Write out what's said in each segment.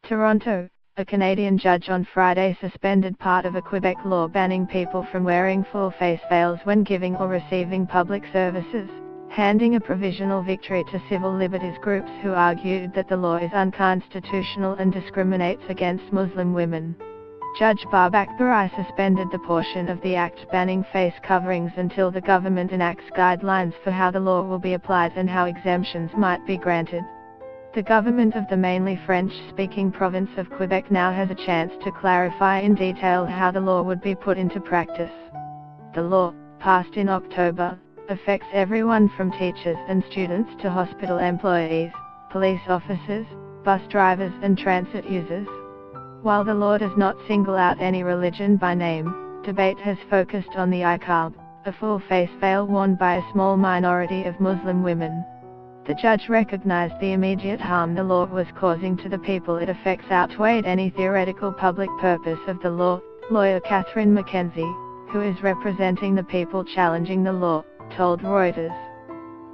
Toronto, a Canadian judge on Friday suspended part of a Quebec law banning people from wearing full face veils when giving or receiving public services, handing a provisional victory to civil liberties groups who argued that the law is unconstitutional and discriminates against Muslim women. Judge Babak Barai suspended the portion of the act banning face coverings until the government enacts guidelines for how the law will be applied and how exemptions might be granted. The government of the mainly French-speaking province of Quebec now has a chance to clarify in detail how the law would be put into practice. The law, passed in October, affects everyone from teachers and students to hospital employees, police officers, bus drivers and transit users. While the law does not single out any religion by name, debate has focused on the iqab, a full face veil worn by a small minority of Muslim women. The judge recognized the immediate harm the law was causing to the people it affects outweighed any theoretical public purpose of the law. Lawyer Catherine Mackenzie, who is representing the people challenging the law, told Reuters.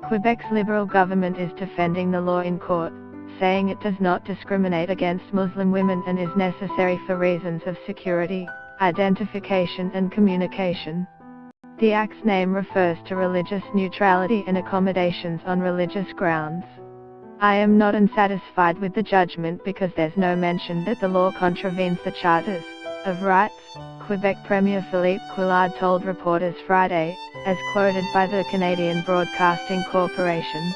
Quebec's Liberal government is defending the law in court, saying it does not discriminate against Muslim women and is necessary for reasons of security, identification and communication. The Act's name refers to religious neutrality and accommodations on religious grounds. I am not unsatisfied with the judgment because there's no mention that the law contravenes the Charters of Rights, Quebec Premier Philippe Couillard told reporters Friday, as quoted by the Canadian Broadcasting Corporation.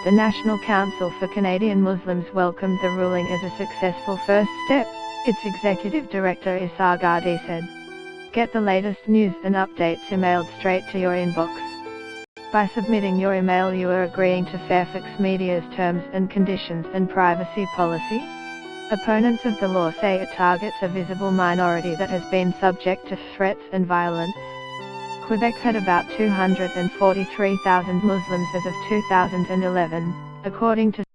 The National Council for Canadian Muslims welcomed the ruling as a successful first step, its executive director Issa Gardi said. Get the latest news and updates emailed straight to your inbox. By submitting your email, you are agreeing to Fairfax Media's terms and conditions and privacy policy. Opponents of the law say it targets a visible minority that has been subject to threats and violence. Quebec had about 243,000 Muslims as of 2011, according to